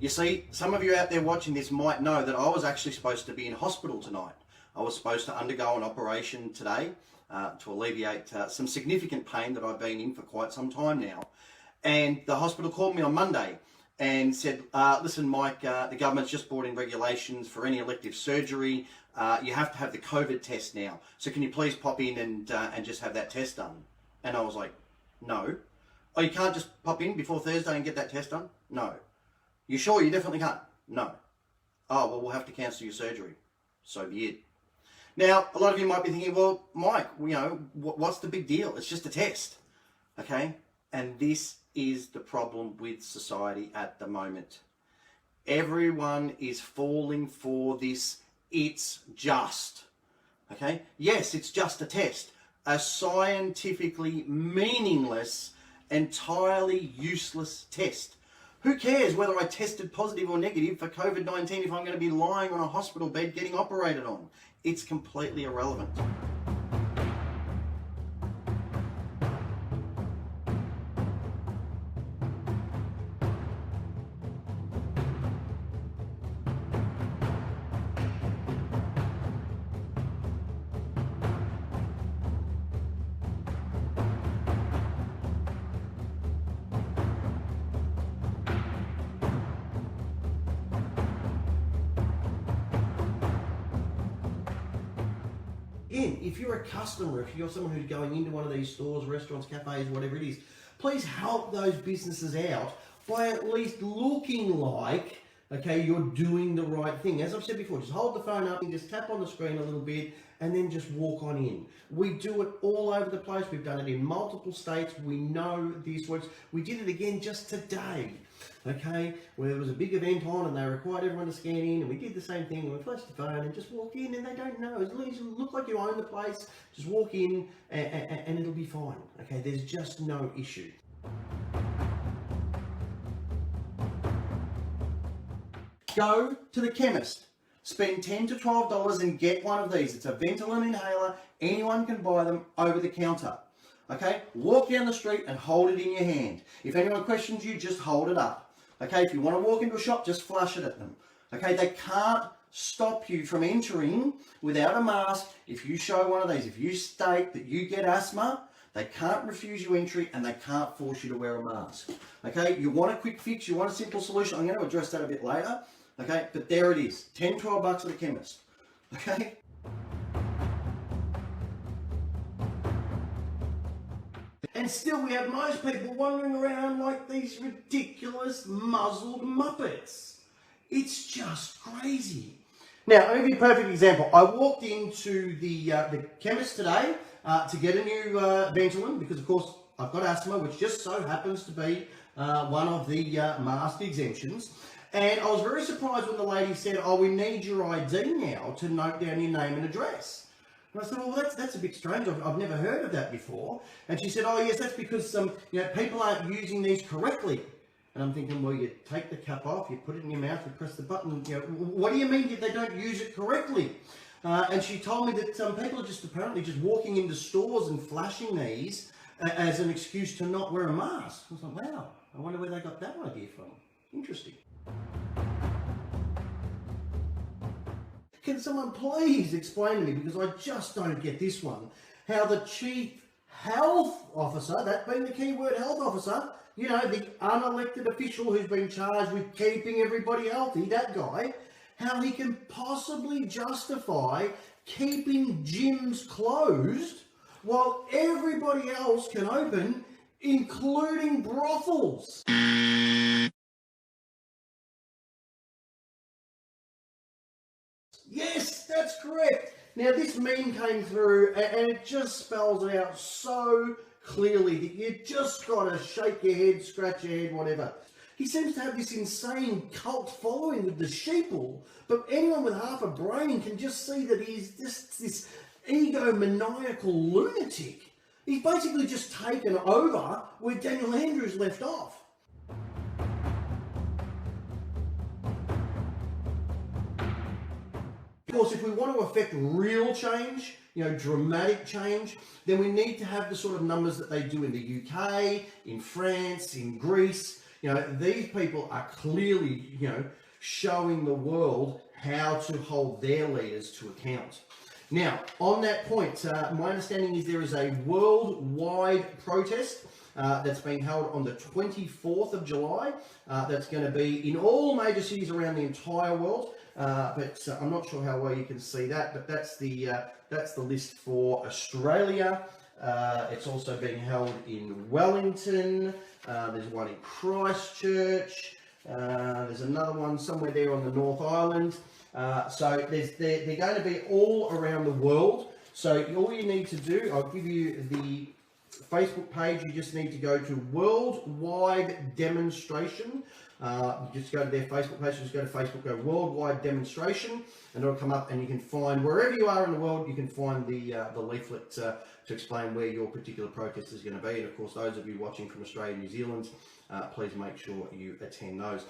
You see, some of you out there watching this might know that I was actually supposed to be in hospital tonight. I was supposed to undergo an operation today to alleviate some significant pain that I've been in for quite some time now. And the hospital called me on Monday and said, listen, Mike, the government's just brought in regulations for any elective surgery. You have to have the COVID test now. So can you please pop in and just have that test done? And I was like, no. Oh, you can't just pop in before Thursday and get that test done? No. You sure you definitely can't? No. Oh, well, we'll have to cancel your surgery. So be it. Now, a lot of you might be thinking, well, Mike, you know, what's the big deal? It's just a test. Okay? And this is the problem with society at the moment. Everyone is falling for this. It's just. Okay? Yes, it's just a test. A scientifically meaningless, entirely useless test. Who cares whether I tested positive or negative for COVID-19 if I'm going to be lying on a hospital bed getting operated on? It's completely irrelevant. Again, if you're a customer, if you're someone who's going into one of these stores, restaurants, cafes, whatever it is, please help those businesses out by at least looking like, okay, you're doing the right thing. As I've said before, just hold the phone up and just tap on the screen a little bit and then just walk on in. We do it all over the place. We've done it in multiple states. We know this works. We did it again just today, okay, where there was a big event on and they required everyone to scan in, and we did the same thing, and we flashed the phone and just walk in, and they don't know. As long as you look like you own the place, just walk in and it'll be fine, okay? There's just no issue. Go to the chemist. Spend $10 to $12 and get one of these. It's a Ventolin inhaler. Anyone can buy them over the counter. Okay? Walk down the street and hold it in your hand. If anyone questions you, just hold it up. Okay? If you want to walk into a shop, just flash it at them. Okay? They can't stop you from entering without a mask if you show one of these. If you state that you get asthma, they can't refuse you entry and they can't force you to wear a mask. Okay? You want a quick fix, you want a simple solution. I'm going to address that a bit later. Okay? But there it is. 10, 12 bucks at the chemist. Okay? And still we have most people wandering around like these ridiculous muzzled muppets. It's just crazy. Now, I'll give you a perfect example. I walked into the chemist today to get a new Ventolin because, of course, I've got asthma, which just so happens to be one of the mask exemptions. And I was very surprised when the lady said, oh, we need your ID now to note down your name and address. And I said, well, that's a bit strange. I've never heard of that before. And she said, oh, yes, that's because people aren't using these correctly. And I'm thinking, well, you take the cap off, you put it in your mouth, you press the button. What do you mean they don't use it correctly? And she told me that some people are just apparently just walking into stores and flashing these as an excuse to not wear a mask. I was like, wow, I wonder where they got that idea from. Interesting. Can someone please explain to me, because I just don't get this one, how the chief health officer, that being the keyword health officer, you know, the unelected official who's been charged with keeping everybody healthy, that guy, how he can possibly justify keeping gyms closed while everybody else can open, including brothels. Yes, that's correct. Now, this meme came through and it just spells it out so clearly that you just got to shake your head, scratch your head, whatever. He seems to have this insane cult following with the sheeple, but anyone with half a brain can just see that he's just this egomaniacal lunatic. He's basically just taken over where Daniel Andrews left off. Of course, if we want to affect real change, dramatic change, then we need to have the sort of numbers that they do in the UK, in France, in Greece, You know, these people are clearly, you know, showing the world how to hold their leaders to account. Now, on that point, my understanding is there is a worldwide protest that's being held on the 24th of July. That's going to be in all major cities around the entire world. But I'm not sure how well you can see that, but that's the list for Australia. It's also being held in Wellington. There's one in Christchurch. There's another one somewhere there on the North Island. So they're going to be all around the world. So all you need to do, I'll give you the Facebook page. You just need to go to Worldwide Demonstration. You just go to their Facebook page. Just go to Facebook, go Worldwide Demonstration, and it'll come up, and you can find wherever you are in the world. You can find the leaflet to explain where your particular protest is going to be. And of course, those of you watching from Australia and New Zealand, please make sure you attend those.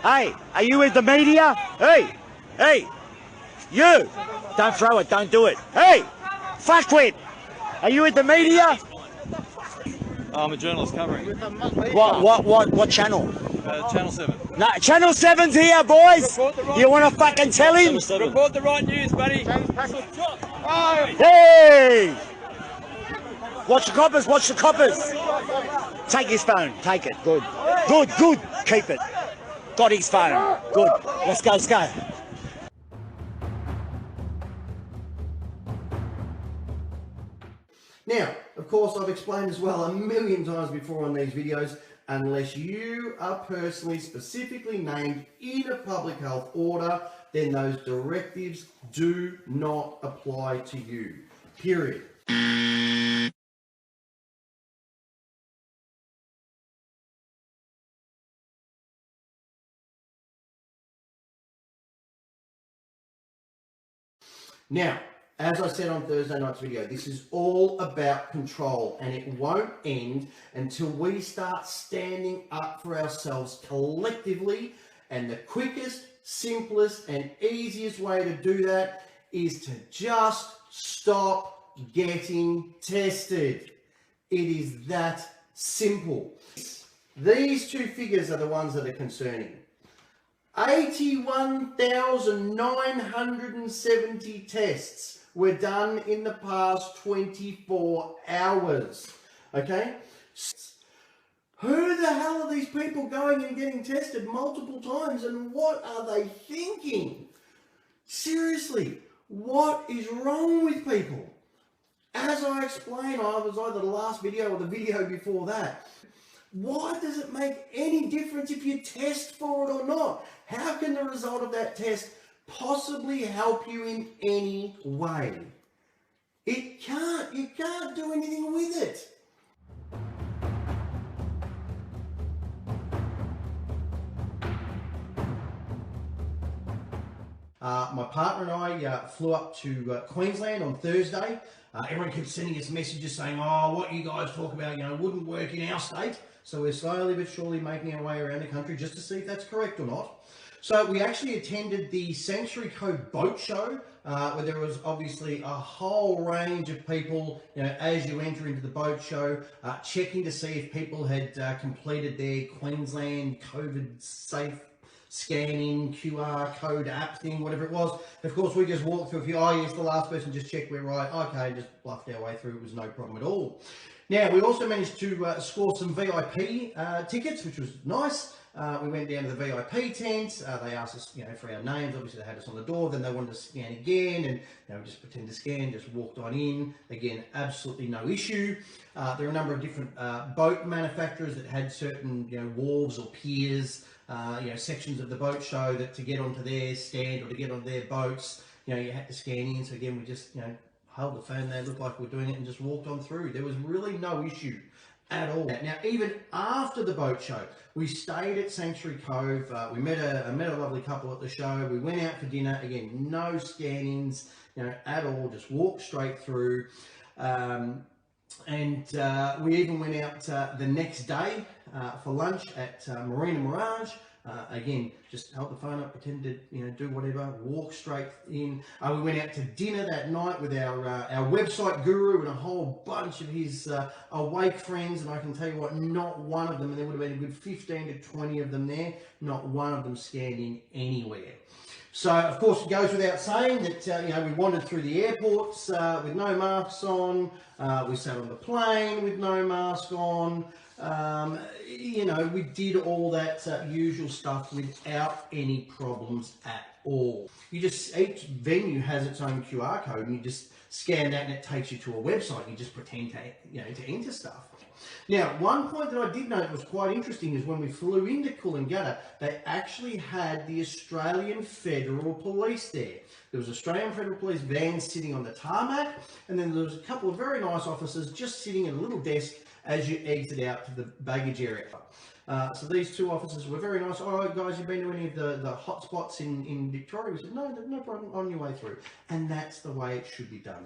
Hey, are you with the media? Hey, you! Don't throw it, don't do it. Hey, fuckwit! Are you with the media? I'm a journalist covering. What channel? Channel 7. No, Channel 7's here, boys! You want to fucking tell him? Report the right news, buddy. Hey! Watch the coppers, watch the coppers! Take his phone, take it. Good. Keep it. Got his phone. Good. Let's go. Now, of course, I've explained as well a million times before on these videos, unless you are personally specifically named in a public health order, then those directives do not apply to you. Period. Now, as I said on Thursday night's video, this is all about control, and it won't end until we start standing up for ourselves collectively. And the quickest, simplest, and easiest way to do that is to just stop getting tested. It is that simple. These two figures are the ones that are concerning. 81,970 tests were done in the past 24 hours. Okay? Who the hell are these people going and getting tested multiple times, and what are they thinking? Seriously, what is wrong with people? As I explained, I was either the last video or the video before that. Why does it make any difference if you test for it or not? How can the result of that test possibly help you in any way? It can't. You can't do anything with it. My partner and I flew up to Queensland on Thursday. Everyone kept sending us messages saying, oh, what you guys talk about, wouldn't work in our state. So we're slowly but surely making our way around the country just to see if that's correct or not. So we actually attended the Sanctuary Cove boat show, where there was obviously a whole range of people, as you enter into the boat show, checking to see if people had completed their Queensland COVID safe scanning QR code app thing, whatever it was. Of course, we just walked through a few, yes, the last person just checked we're right. Okay, just bluffed our way through. It was no problem at all. Now, we also managed to score some VIP tickets, which was nice. We went down to the VIP tent. They asked us, for our names. Obviously, they had us on the door. Then they wanted to scan again, and we just pretend to scan. Just walked on in. Again, absolutely no issue. There are a number of different boat manufacturers that had certain, wharves or piers, sections of the boat show that to get onto their stand or to get onto their boats, you had to scan in. So again, we just, held the phone there, looked like we were doing it, and just walked on through. There was really no issue at all. Now, even after the boat show, we stayed at Sanctuary Cove. We met a lovely couple at the show. We went out for dinner. Again, no scan-ins, at all. Just walked straight through. And we even went out the next day for lunch at Marina Mirage. Again, just held the phone up, pretended to do whatever, walk straight in. We went out to dinner that night with our website guru and a whole bunch of his awake friends, and I can tell you what, not one of them, and there would have been a good 15 to 20 of them there, not one of them scanned in anywhere. So, of course, it goes without saying that, we wandered through the airports with no masks on. We sat on the plane with no mask on. We did all that usual stuff without any problems at all. Each venue has its own QR code, and you just scan that and it takes you to a website. You just pretend to enter stuff. Now, one point that I did note was quite interesting is when we flew into Coolangatta, they actually had the Australian Federal Police there. There was Australian Federal Police vans sitting on the tarmac, and then there was a couple of very nice officers just sitting at a little desk as you exit out to the baggage area. So these two officers were very nice. All right, guys, you've been to any of the hot spots in Victoria? We said, no problem, on your way through. And that's the way it should be done.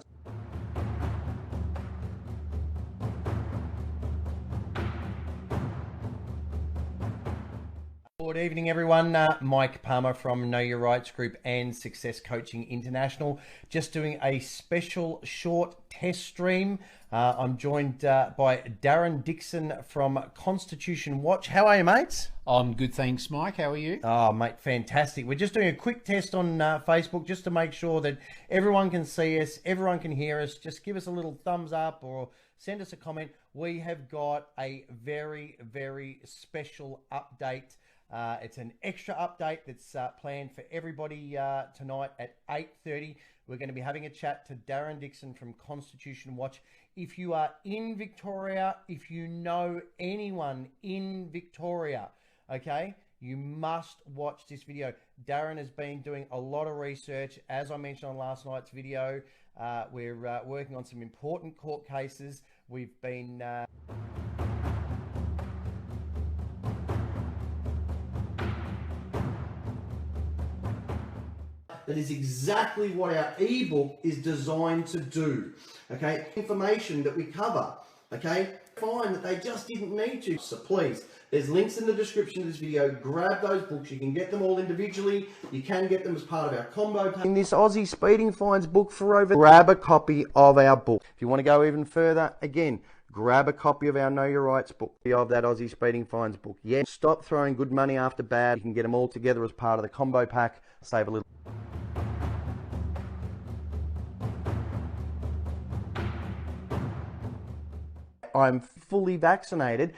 Good evening, everyone. Mike Palmer from Know Your Rights Group and Success Coaching International. Just doing a special short test stream. I'm joined by Darren Dixon from Constitution Watch. How are you, mates? I'm good, thanks, Mike. How are you? Oh, mate, fantastic. We're just doing a quick test on Facebook just to make sure that everyone can see us, everyone can hear us. Just give us a little thumbs up or send us a comment. We have got a very, very special update. It's an extra update that's planned for everybody tonight at 8:30. We're going to be having a chat to Darren Dixon from Constitution Watch. If you are in Victoria, if you know anyone in Victoria, okay, you must watch this video. Darren has been doing a lot of research. As I mentioned on last night's video, we're working on some important court cases. We've been... That is exactly what our ebook is designed to do. Okay, information that we cover. Okay, find that they just didn't need to. So please, there's links in the description of this video. Grab those books. You can get them all individually. You can get them as part of our combo pack. In this Aussie speeding fines book for over, grab a copy of our book. If you want to go even further, again, grab a copy of our Know Your Rights book, of that Aussie speeding fines book. Yeah, stop throwing good money after bad. You can get them all together as part of the combo pack. Save a little. I'm fully vaccinated.